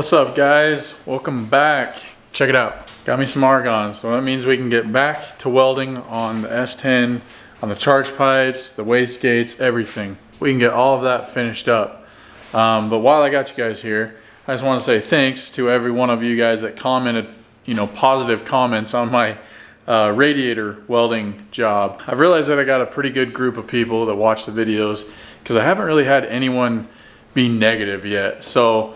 What's up, guys? Welcome back. Check it out. Got me some argon, so that means we can get back to welding on the S10, on the charge pipes, the wastegates, everything. We can get all of that finished up. But while I got you guys here, I just want to say thanks to every one of you guys that commented, positive comments on my radiator welding job. I've realized that I got a pretty good group of people that watch the videos because I haven't really had anyone be negative yet. So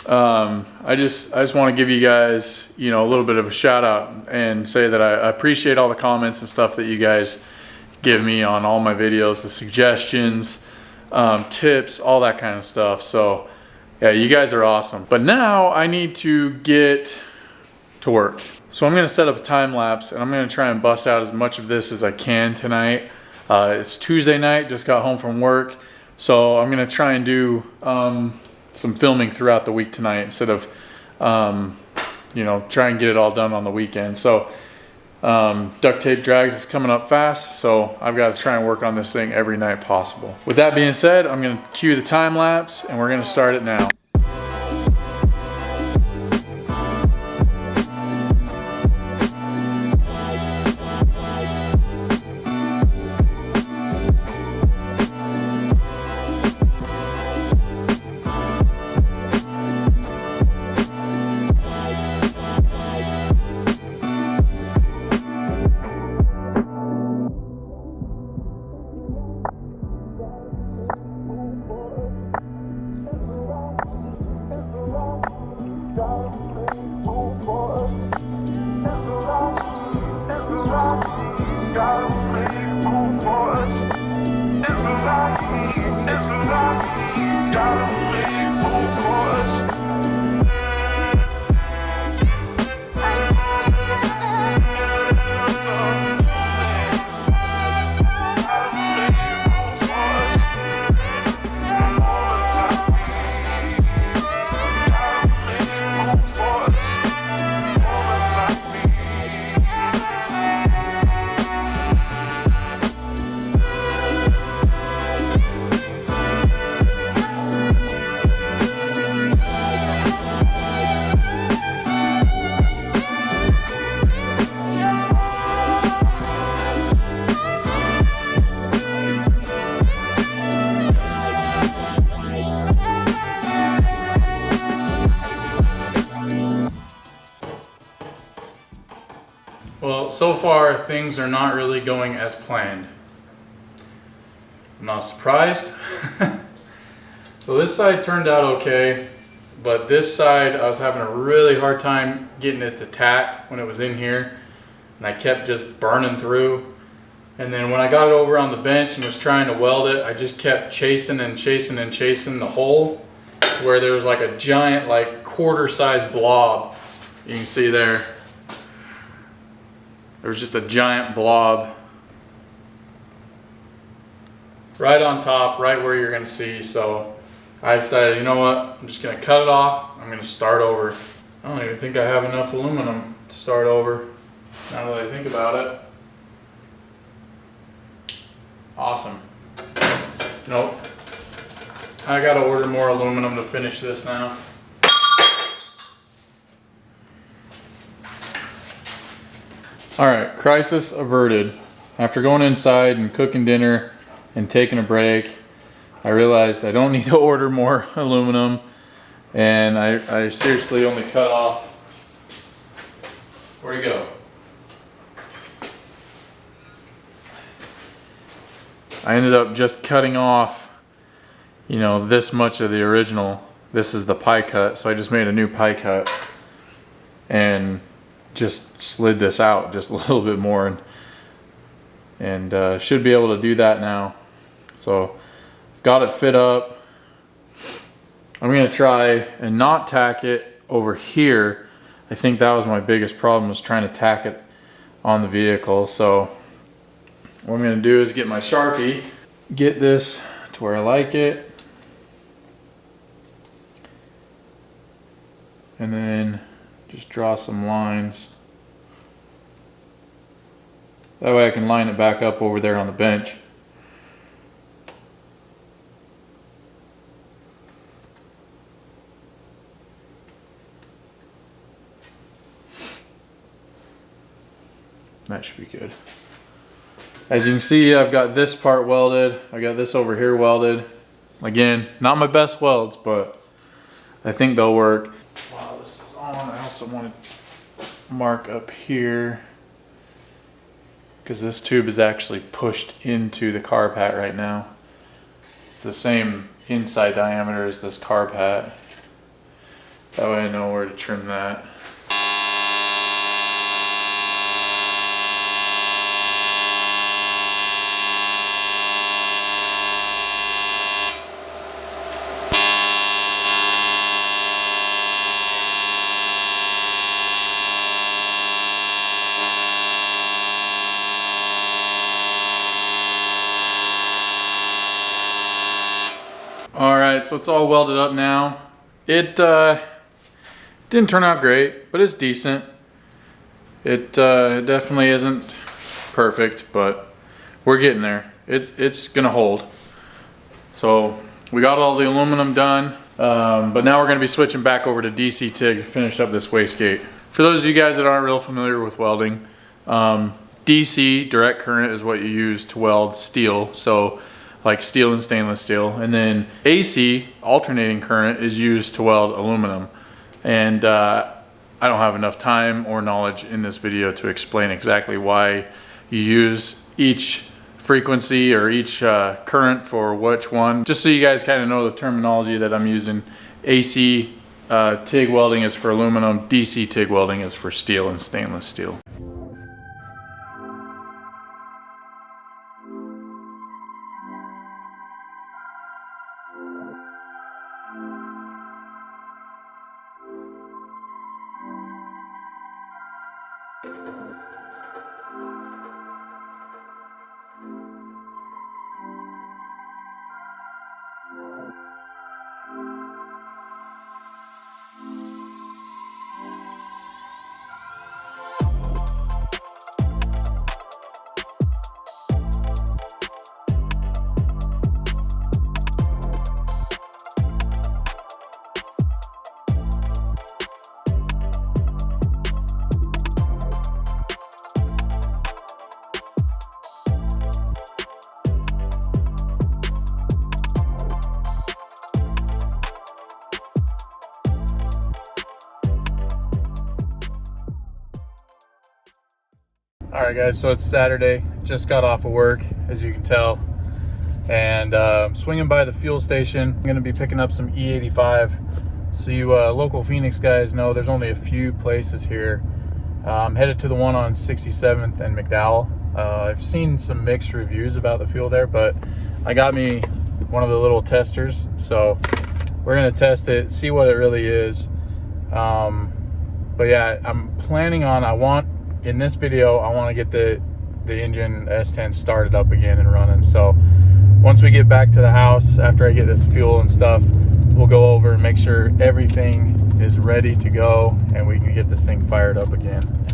I just want to give you guys, a little bit of a shout out and say that I appreciate all the comments and stuff that you guys give me on all my videos, the suggestions, tips, all that kind of stuff. So yeah, you guys are awesome. But now I need to get to work. So I'm going to set up a time lapse and I'm going to try and bust out as much of this as I can tonight. It's Tuesday night, just got home from work. So I'm going to try and do some filming throughout the week tonight instead of, try and get it all done on the weekend. So duct tape drags is coming up fast, so I've got to try and work on this thing every night possible. With that being said, I'm going to cue the time lapse and we're going to start it now. Well, so far things are not really going as planned. I'm not surprised. So this side turned out okay, but this side I was having a really hard time getting it to tack when it was in here, and I kept just burning through. And then when I got it over on the bench and was trying to weld it, I just kept chasing and chasing and chasing the hole to where there was like a giant, like quarter-sized blob. You can see there. There was just a giant blob right on top, right where you're going to see. So I decided, you know what, I'm just going to cut it off. I'm going to start over. I don't even think I have enough aluminum to start over, now that I think about it. Awesome. Nope. I got to order more aluminum to finish this now. Alright, crisis averted. After going inside and cooking dinner and taking a break, I realized I don't need to order more aluminum, and I seriously only cut off, where'd it go? I ended up just cutting off, this much of the original. This is the pie cut, so I just made a new pie cut and just slid this out just a little bit more, and should be able to do that now. So got it fit up. I'm gonna try and not tack it over here. I think that was my biggest problem, was trying to tack it on the vehicle. So what I'm gonna do is get my Sharpie, get this to where I like it, and then just draw some lines. That way I can line it back up over there on the bench. That should be good. As you can see, I've got this part welded. I got this over here welded. Again, not my best welds, but I think they'll work. While this is on, I also want to mark up here because this tube is actually pushed into the carb hat right now. It's the same inside diameter as this carb hat. That way I know where to trim that. Alright, so it's all welded up now. It didn't turn out great, but it's decent. It definitely isn't perfect, but we're getting there. It's gonna hold. So we got all the aluminum done, but now we're gonna be switching back over to DC TIG to finish up this wastegate. For those of you guys that aren't real familiar with welding, DC, direct current, is what you use to weld steel. So like steel and stainless steel. And then AC, alternating current, is used to weld aluminum. And I don't have enough time or knowledge in this video to explain exactly why you use each frequency or each current for which one. Just so you guys kind of know the terminology that I'm using. AC TIG welding is for aluminum, DC TIG welding is for steel and stainless steel. Alright guys, so it's Saturday, just got off of work, as you can tell, and I'm swinging by the fuel station. I'm going to be picking up some E85. So you local Phoenix guys know there's only a few places here. I'm headed to the one on 67th and McDowell. I've seen some mixed reviews about the fuel there, but I got me one of the little testers, so we're going to test it, see what it really is. But yeah, I'm planning on, in this video, I want to get the engine S10 started up again and running. So once we get back to the house, after I get this fuel and stuff, we'll go over and make sure everything is ready to go and we can get this thing fired up again.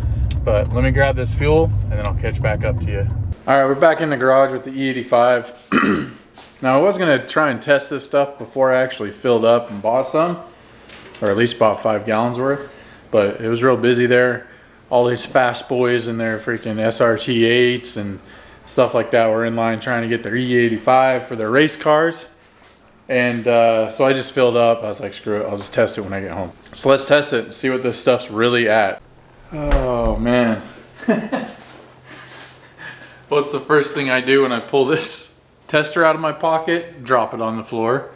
But let me grab this fuel and then I'll catch back up to you. All right, we're back in the garage with the E85. Now I was gonna try and test this stuff before I actually filled up and bought some, or at least bought 5 gallons worth, but it was real busy there. All these fast boys and their freaking SRT8s and stuff like that were in line trying to get their E85 for their race cars. And so I just filled up. I was like, screw it, I'll just test it when I get home. So let's test it and see what this stuff's really at. Oh man. What's the first thing I do when I pull this tester out of my pocket? Drop it on the floor.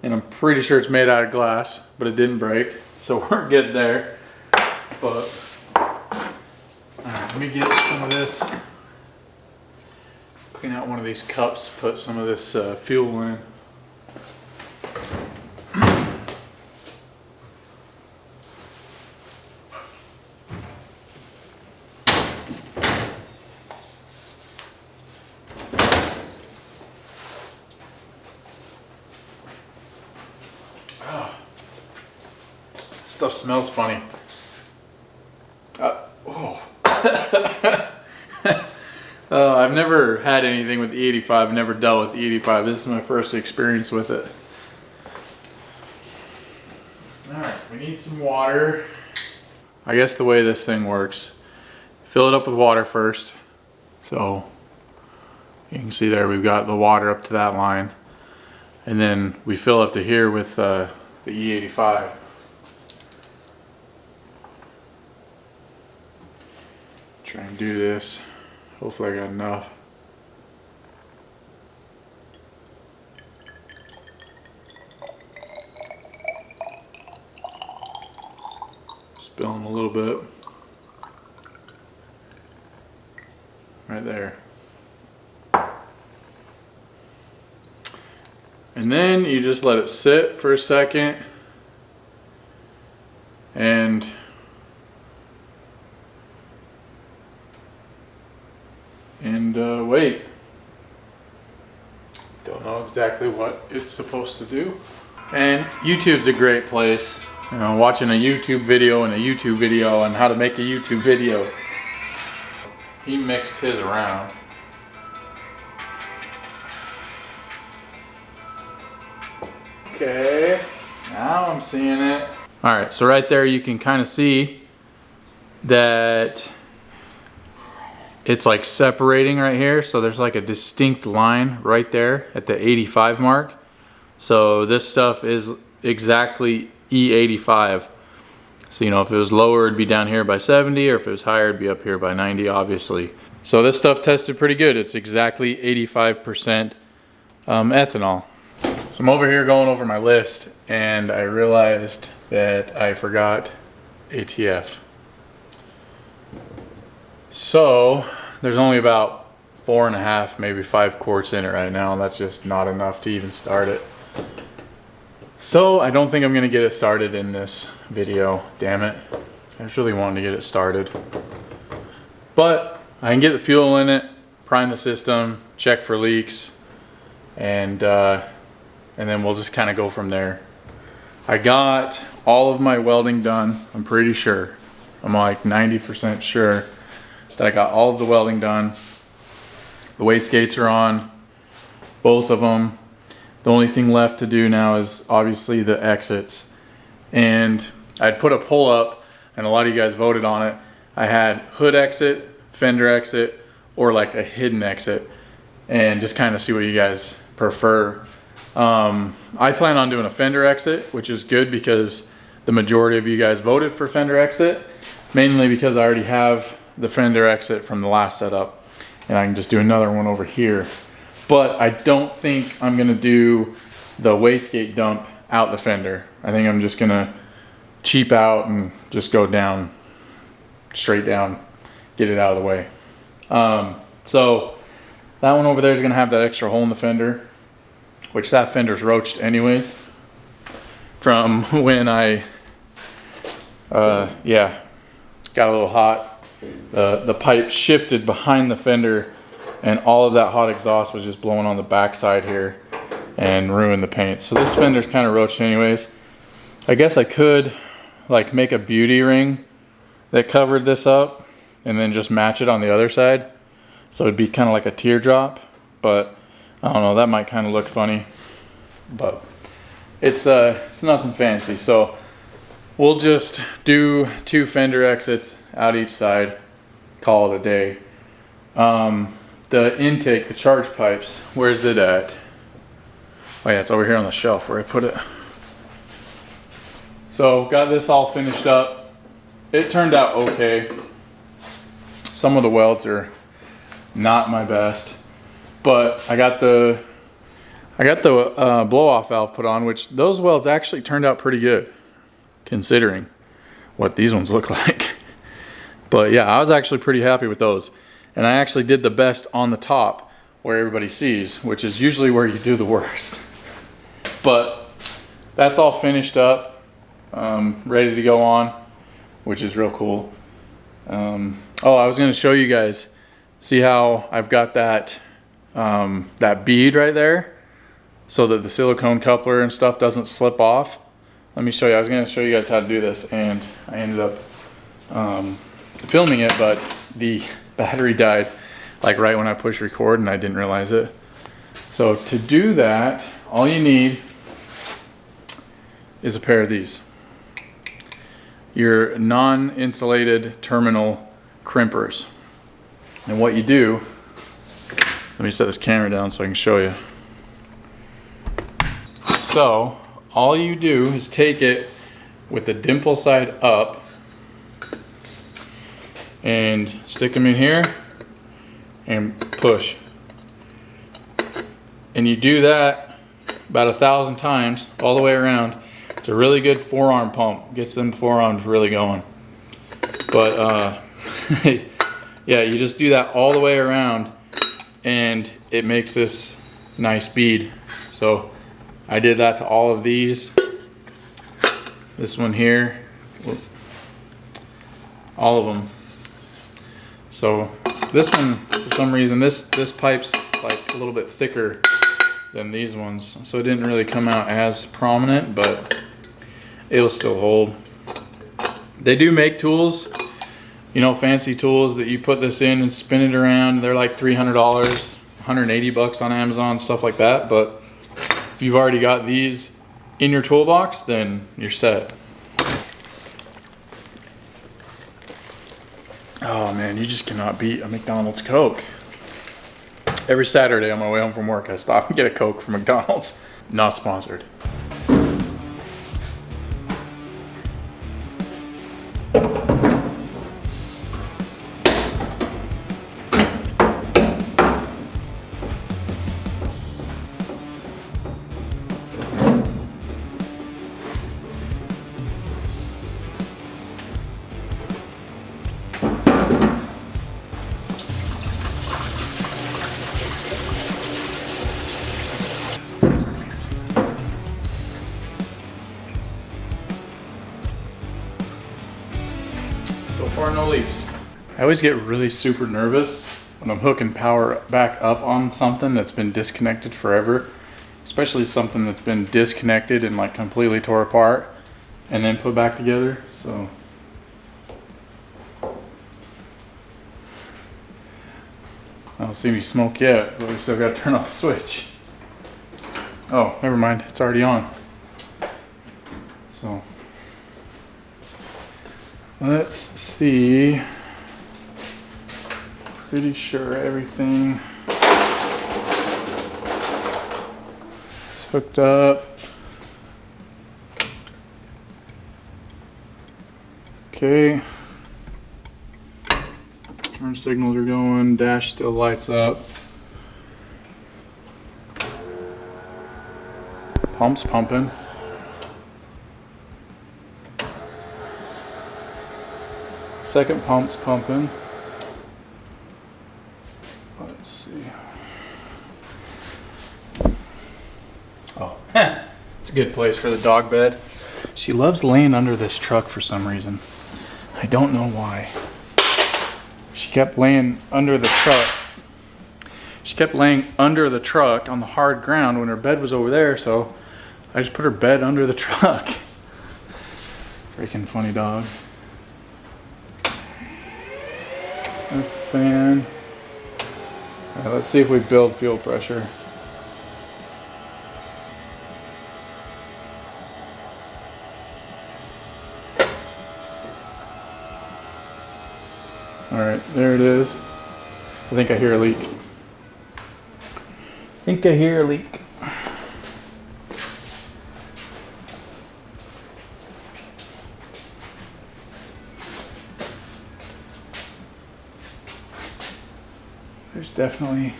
And I'm pretty sure it's made out of glass, but it didn't break. So we're good there. But let me get some of this, clean out one of these cups, put some of this fuel in. Oh, this stuff smells funny. I've never had anything with the E85, never dealt with the E85. This is my first experience with it. Alright, we need some water. I guess the way this thing works, fill it up with water first. So you can see there we've got the water up to that line. And then we fill up to here with the E85. Try and do this. Hopefully I got enough. Spill them a little bit. Right there. And then you just let it sit for a second and wait. Don't know exactly what it's supposed to do. And YouTube's a great place. You know, watching a YouTube video and a YouTube video on how to make a YouTube video. He mixed his around. Okay, now I'm seeing it. All right, so right there you can kind of see that it's like separating right here. So there's like a distinct line right there at the 85 mark. So this stuff is exactly E85. So, you know, if it was lower, it'd be down here by 70, or if it was higher, it'd be up here by 90, obviously. So this stuff tested pretty good. It's exactly 85% ethanol. So I'm over here going over my list, and I realized that I forgot ATF. So there's only about 4.5, maybe 5 quarts in it right now, and that's just not enough to even start it. So I don't think I'm gonna get it started in this video, damn it. I just really wanted to get it started. But I can get the fuel in it, prime the system, check for leaks, and then we'll just kind of go from there. I got all of my welding done, I'm pretty sure. I'm like 90% sure that I got all of the welding done. The wastegates are on, both of them. The only thing left to do now is obviously the exits. And I'd put a pull up, and a lot of you guys voted on it. I had hood exit, fender exit, or like a hidden exit, and just kind of see what you guys prefer. I plan on doing a fender exit, which is good because the majority of you guys voted for fender exit, mainly because I already have the fender exit from the last setup, and I can just do another one over here. But I don't think I'm gonna do the wastegate dump out the fender. I think I'm just gonna cheap out and just go down, straight down, get it out of the way. So that one over there is gonna have that extra hole in the fender, which that fender's roached anyways from when I, yeah, got a little hot. The pipe shifted behind the fender, and all of that hot exhaust was just blowing on the backside here and ruined the paint. So this fender's kind of roached anyways. I guess I could like make a beauty ring that covered this up and then just match it on the other side. So it'd be kind of like a teardrop, but I don't know, that might kind of look funny, but it's nothing fancy. So we'll just do 2 fender exits out each side, call it a day. The intake, the charge pipes, where's it at? Oh yeah, it's over here on the shelf where I put it. So got this all finished up. It turned out okay. Some of the welds are not my best, but I got the blow-off valve put on, which those welds actually turned out pretty good considering what these ones look like. But yeah, I was actually pretty happy with those. And I actually did the best on the top where everybody sees, which is usually where you do the worst. But that's all finished up, ready to go on, which is real cool. Oh, I was gonna show you guys, see how I've got that, that bead right there so that the silicone coupler and stuff doesn't slip off. Let me show you. I was gonna show you guys how to do this, and I ended up filming it, but the battery died like right when I pushed record and I didn't realize it. So to do that, all you need is a pair of these. Your non-insulated terminal crimpers. And what you do, let me set this camera down so I can show you. So all you do is take it with the dimple side up and stick them in here and push. And you do that about 1,000 times all the way around. It's a really good forearm pump. Gets them forearms really going. But yeah, you just do that all the way around and it makes this nice bead. So I did that to all of these. This one here, all of them. So this one, for some reason, this pipe's like a little bit thicker than these ones, so it didn't really come out as prominent, but it'll still hold. They do make tools, you know, fancy tools that you put this in and spin it around. They're like $300, 180 bucks on Amazon, stuff like that. But if you've already got these in your toolbox, then you're set. Oh man, you just cannot beat a McDonald's Coke. Every Saturday on my way home from work, I stop and get a Coke from McDonald's. Not sponsored. So far, no leaks. I always get really super nervous when I'm hooking power back up on something that's been disconnected forever, especially something that's been disconnected and like completely tore apart and then put back together. So I don't see any smoke yet, but we still gotta turn off the switch. Oh, never mind, it's already on. So let's see. Pretty sure everything is hooked up. Okay. Turn signals are going, dash still lights up. Pump's pumping. Second pump's pumping. Let's see. Oh, it's a good place for the dog bed. She loves laying under this truck for some reason. I don't know why. She kept laying under the truck. She kept laying under the truck on the hard ground when her bed was over there, so I just put her bed under the truck. Freaking funny dog. That's the fan. All right, let's see if we build fuel pressure. All right, there it is. I think I hear a leak. There's definitely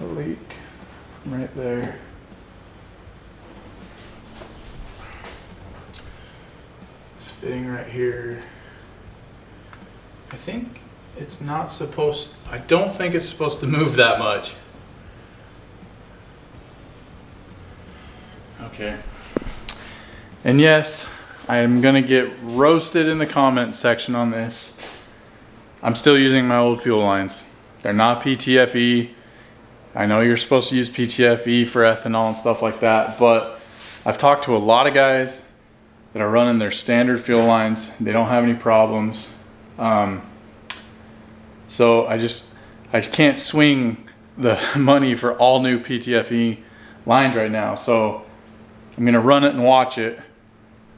a leak from right there. It's fitting right here. I think it's not supposed, I don't think it's supposed to move that much. Okay. And yes, I am gonna get roasted in the comments section on this. I'm still using my old fuel lines. They're not PTFE. I know you're supposed to use PTFE for ethanol and stuff like that, but I've talked to a lot of guys that are running their standard fuel lines. They don't have any problems. So I just can't swing the money for all new PTFE lines right now. So I'm gonna run it and watch it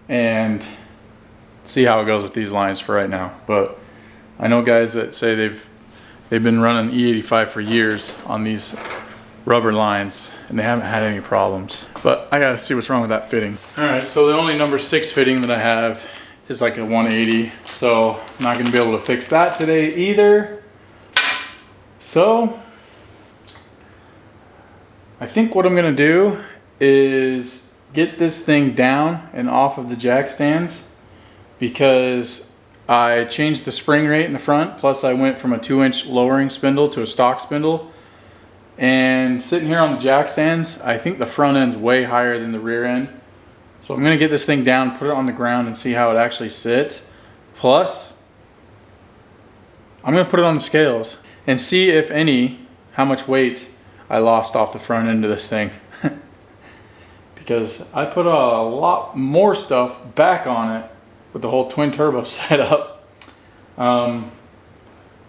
and see how it goes with these lines for right now. But I know guys that say they've been running E85 for years on these rubber lines and they haven't had any problems. But I gotta see what's wrong with that fitting. All right, so the only number 6 fitting that I have is like a 180. So I'm not gonna be able to fix that today either. So I think what I'm gonna do is get this thing down and off of the jack stands, because I changed the spring rate in the front, plus I went from a 2-inch lowering spindle to a stock spindle. And sitting here on the jack stands, I think the front end's way higher than the rear end. So I'm gonna get this thing down, put it on the ground and see how it actually sits. Plus, I'm gonna put it on the scales and see, if any, how much weight I lost off the front end of this thing. Because I put a lot more stuff back on it with the whole twin turbo setup.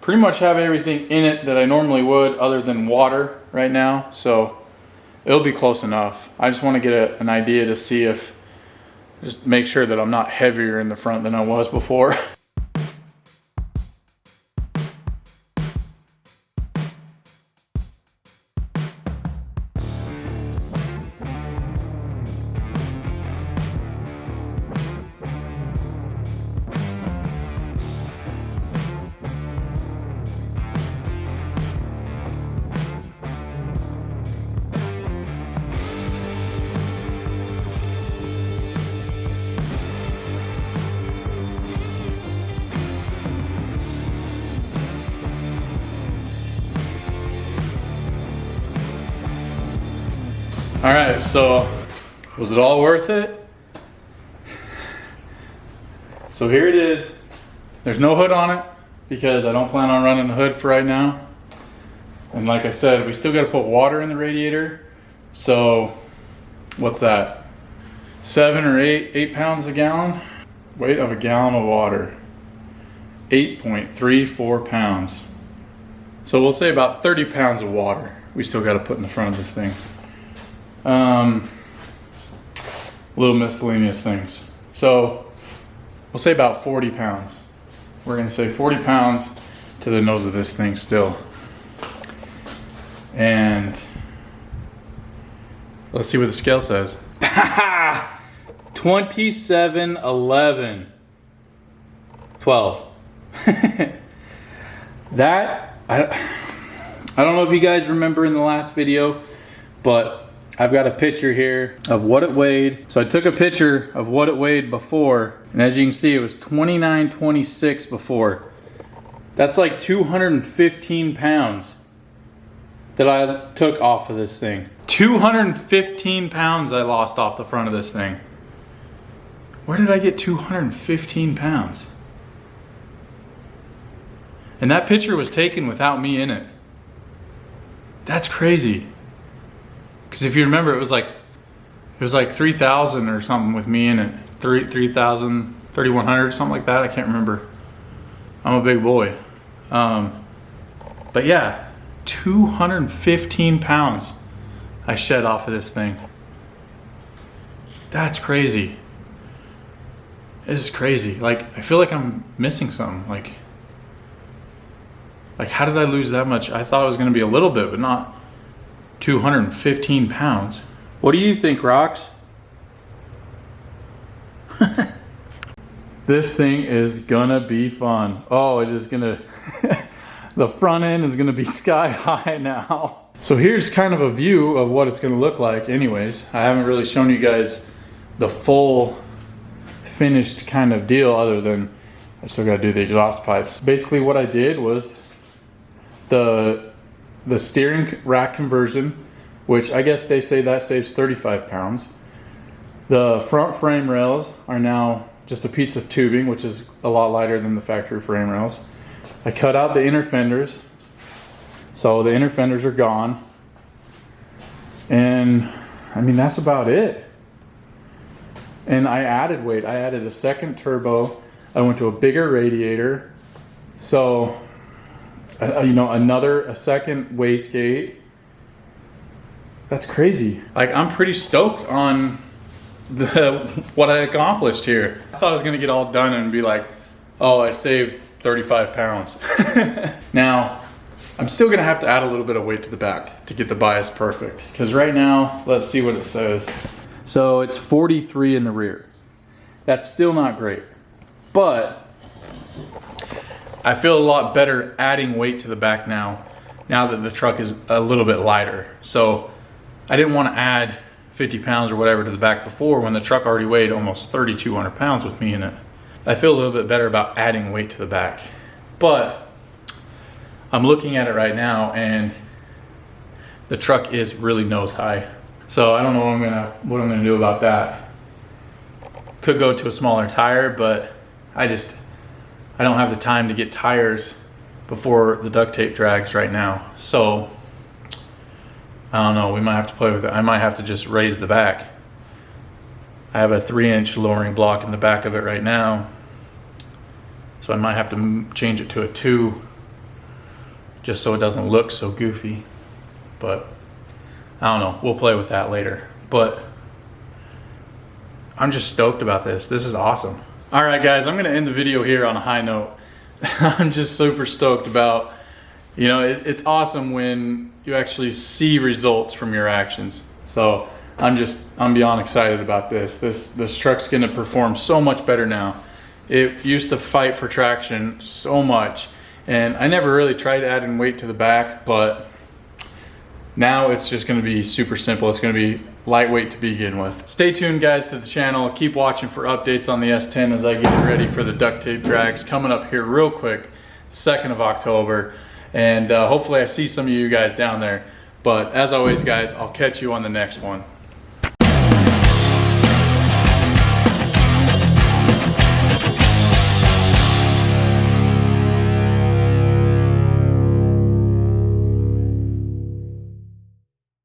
Pretty much have everything in it that I normally would, other than water right now, so it'll be close enough. I just want to get an idea to see if, just make sure that I'm not heavier in the front than I was before. All right, so was it all worth it? So here it is. There's no hood on it because I don't plan on running the hood for right now. And like I said, we still got to put water in the radiator. So what's that? 7 or 8 pounds a gallon? Weight of a gallon of water. 8.34 pounds. So we'll say about 30 pounds of water we still got to put in the front of this thing. Little miscellaneous things. So we'll say about 40 pounds. We're going to say 40 pounds to the nose of this thing still. And let's see what the scale says. 27.11. 12. That, I don't know if you guys remember in the last video, but I've got a picture here of what it weighed. So I took a picture of what it weighed before, and as you can see, it was 29.26 before. That's like 215 pounds that I took off of this thing. 215 pounds I lost off the front of this thing. Where did I get 215 pounds? And that picture was taken without me in it. That's crazy. Because if you remember, it was like 3,000 or something with me in it. 3,000, 3,100, something like that. I can't remember. I'm a big boy. But yeah, 215 pounds I shed off of this thing. That's crazy. This is crazy. Like, I feel like I'm missing something. Like how did I lose that much? I thought it was going to be a little bit, but not 215 pounds. What do you think, Rox? This thing is gonna be fun. Oh, it is gonna, the front end is gonna be sky high now. So here's kind of a view of what it's gonna look like anyways. I haven't really shown you guys the full finished kind of deal, other than I still gotta do the exhaust pipes. Basically what I did was the steering rack conversion, which I guess they say that saves 35 pounds. The front frame rails are now just a piece of tubing, which is a lot lighter than the factory frame rails. I cut out the inner fenders, so the inner fenders are gone. And I mean, that's about it. And I added weight. I added a second turbo. I went to a bigger radiator. So, you know, a second wastegate. That's crazy. Like, I'm pretty stoked on what I accomplished here. I thought I was gonna get all done and be like, oh, I saved 35 pounds. Now, I'm still gonna have to add a little bit of weight to the back to get the bias perfect. Because right now, let's see what it says. So it's 43 in the rear. That's still not great, but I feel a lot better adding weight to the back now that the truck is a little bit lighter. So I didn't want to add 50 pounds or whatever to the back before when the truck already weighed almost 3,200 pounds with me in it. I feel a little bit better about adding weight to the back, but I'm looking at it right now and the truck is really nose high. So I don't know what I'm gonna do about that. Could go to a smaller tire, but I don't have the time to get tires before the duct tape drags right now. So I don't know, we might have to play with it. I might have to just raise the back. I have a 3-inch lowering block in the back of it right now. So I might have to change it to a 2 just so it doesn't look so goofy. But I don't know, we'll play with that later. But I'm just stoked about this. This is awesome. All right, guys, I'm gonna end the video here on a high note. I'm just super stoked about, you know, it's awesome when you actually see results from your actions. So I'm beyond excited about this. This truck's gonna perform so much better now. It used to fight for traction so much, and I never really tried adding weight to the back, but now it's just gonna be super simple. It's gonna be lightweight to begin with. Stay tuned, guys, to the channel. Keep watching for updates on the S10 as I get ready for the duct tape drags coming up here real quick, 2nd of October. And hopefully I see some of you guys down there. But as always, guys, I'll catch you on the next one.